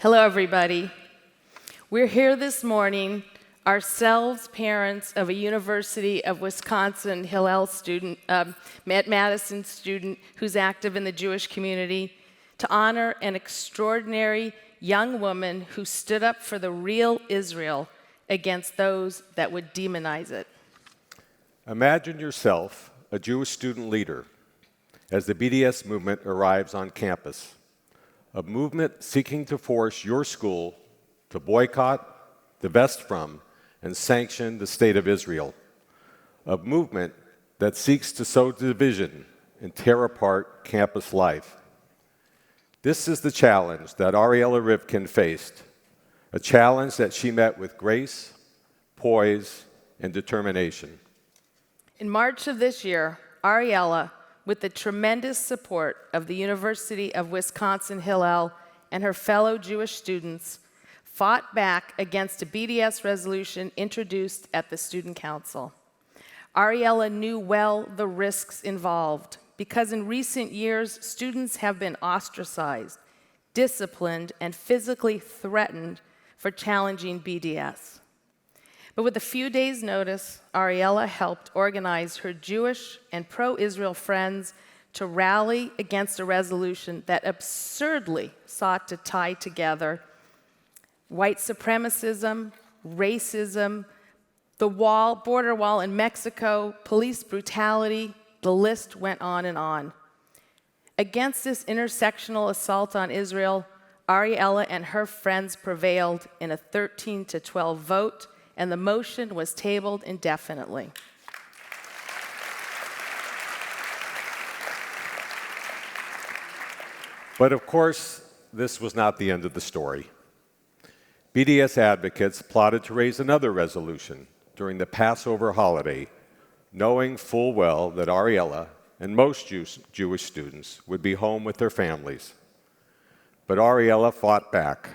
Hello, everybody. We're here this morning, ourselves parents of a University of Wisconsin Hillel student, Madison student who's active in the Jewish community, to honor an extraordinary young woman who stood up for the real Israel against those that would demonize it. Imagine yourself a Jewish student leader as the BDS movement arrives on campus, a movement seeking to force your school to boycott, divest from, and sanction the state of Israel, a movement that seeks to sow division and tear apart campus life. This is the challenge that Ariela Rivkin faced, a challenge that she met with grace, poise, and determination. In March of this year, Ariela, with the tremendous support of the University of Wisconsin Hillel and her fellow Jewish students, fought back against a BDS resolution introduced at the Student Council. Ariela knew well the risks involved because in recent years, students have been ostracized, disciplined, and physically threatened for challenging BDS. But with a few days' notice, Ariela helped organize her Jewish and pro-Israel friends to rally against a resolution that absurdly sought to tie together white supremacism, racism, the border wall in Mexico, police brutality, the list went on and on. Against this intersectional assault on Israel, Ariela and her friends prevailed in a 13-12 vote, and the motion was tabled indefinitely. But of course, this was not the end of the story. BDS advocates plotted to raise another resolution during the Passover holiday, knowing full well that Ariela and most Jewish students would be home with their families. But Ariela fought back,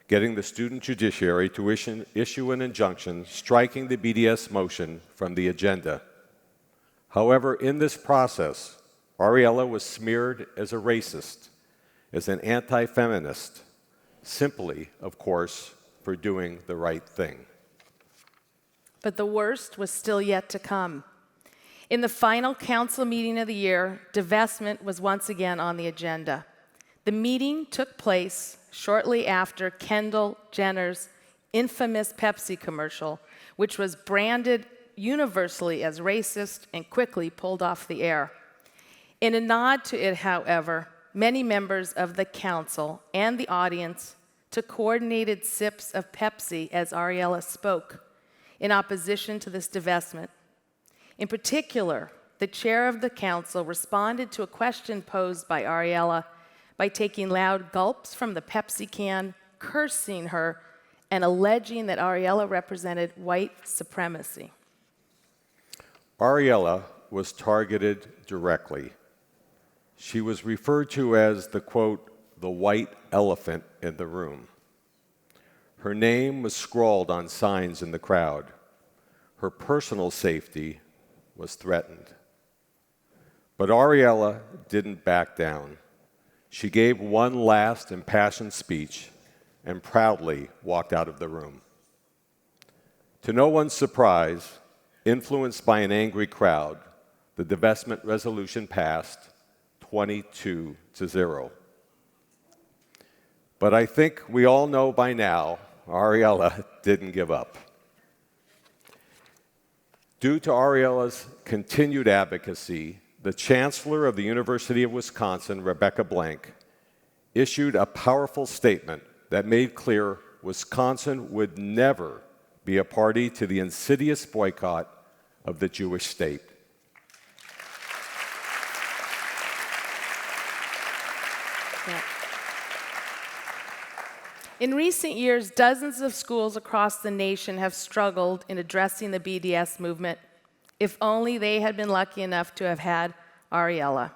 getting the student judiciary to issue an injunction striking the BDS motion from the agenda. However, in this process, Ariela was smeared as a racist, as an anti-feminist, simply, of course, for doing the right thing. But the worst was still yet to come. In the final council meeting of the year, divestment was once again on the agenda. The meeting took place shortly after Kendall Jenner's infamous Pepsi commercial, which was branded universally as racist and quickly pulled off the air. In a nod to it, however, many members of the council and the audience took coordinated sips of Pepsi as Ariela spoke in opposition to this divestment. In particular, the chair of the council responded to a question posed by Ariela by taking loud gulps from the Pepsi can, cursing her, and alleging that Ariela represented white supremacy. Ariela was targeted directly. She was referred to as the, quote, the white elephant in the room. Her name was scrawled on signs in the crowd. Her personal safety was threatened. But Ariela didn't back down. She gave one last impassioned speech and proudly walked out of the room. To no one's surprise, influenced by an angry crowd, the divestment resolution passed 22-0. But I think we all know by now, Ariela didn't give up. Due to Ariela's continued advocacy, the Chancellor of the University of Wisconsin, Rebecca Blank, issued a powerful statement that made clear Wisconsin would never be a party to the insidious boycott of the Jewish state. Yeah. In recent years, dozens of schools across the nation have struggled in addressing the BDS movement. If only they had been lucky enough to have had Ariela.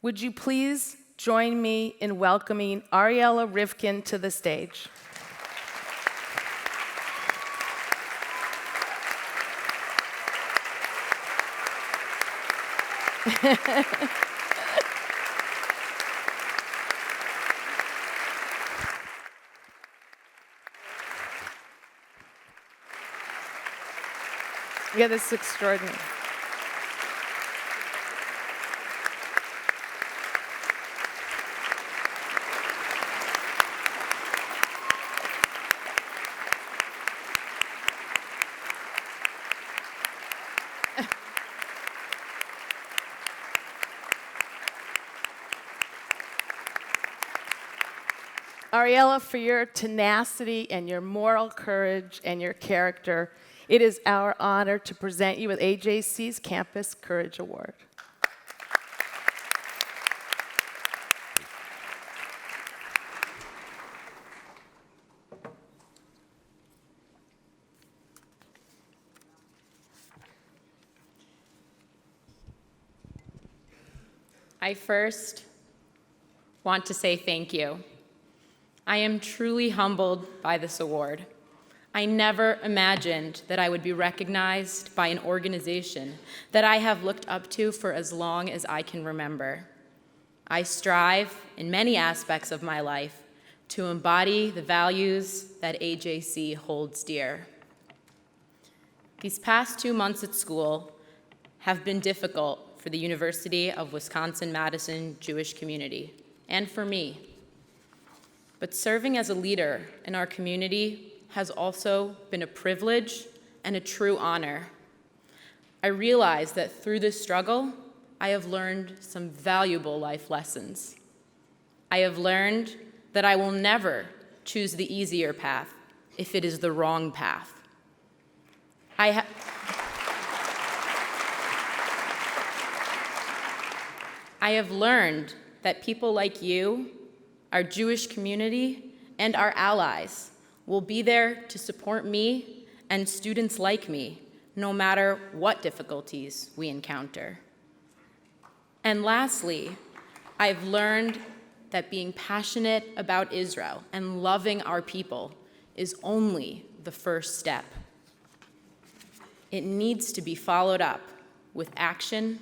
Would you please join me in welcoming Ariela Rivkin to the stage? Yeah, this is extraordinary. Ariela, for your tenacity and your moral courage and your character, it is our honor to present you with AJC's Campus Courage Award. I first want to say thank you. I am truly humbled by this award. I never imagined that I would be recognized by an organization that I have looked up to for as long as I can remember. I strive in many aspects of my life to embody the values that AJC holds dear. These past 2 months at school have been difficult for the University of Wisconsin-Madison Jewish community, and for me. But serving as a leader in our community has also been a privilege and a true honor. I realize that through this struggle, I have learned some valuable life lessons. I have learned that I will never choose the easier path if it is the wrong path. I have learned that people like you, our Jewish community, and our allies will be there to support me and students like me, no matter what difficulties we encounter. And lastly, I've learned that being passionate about Israel and loving our people is only the first step. It needs to be followed up with action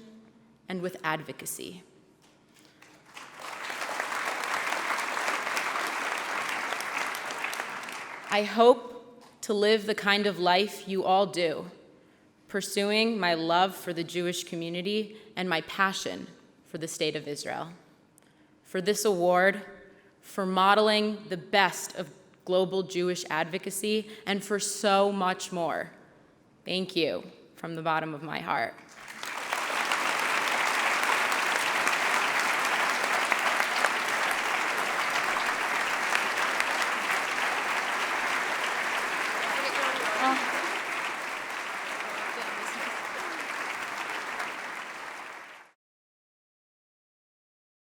and with advocacy. I hope to live the kind of life you all do, pursuing my love for the Jewish community and my passion for the state of Israel. For this award, for modeling the best of global Jewish advocacy, and for so much more. Thank you from the bottom of my heart. Oh.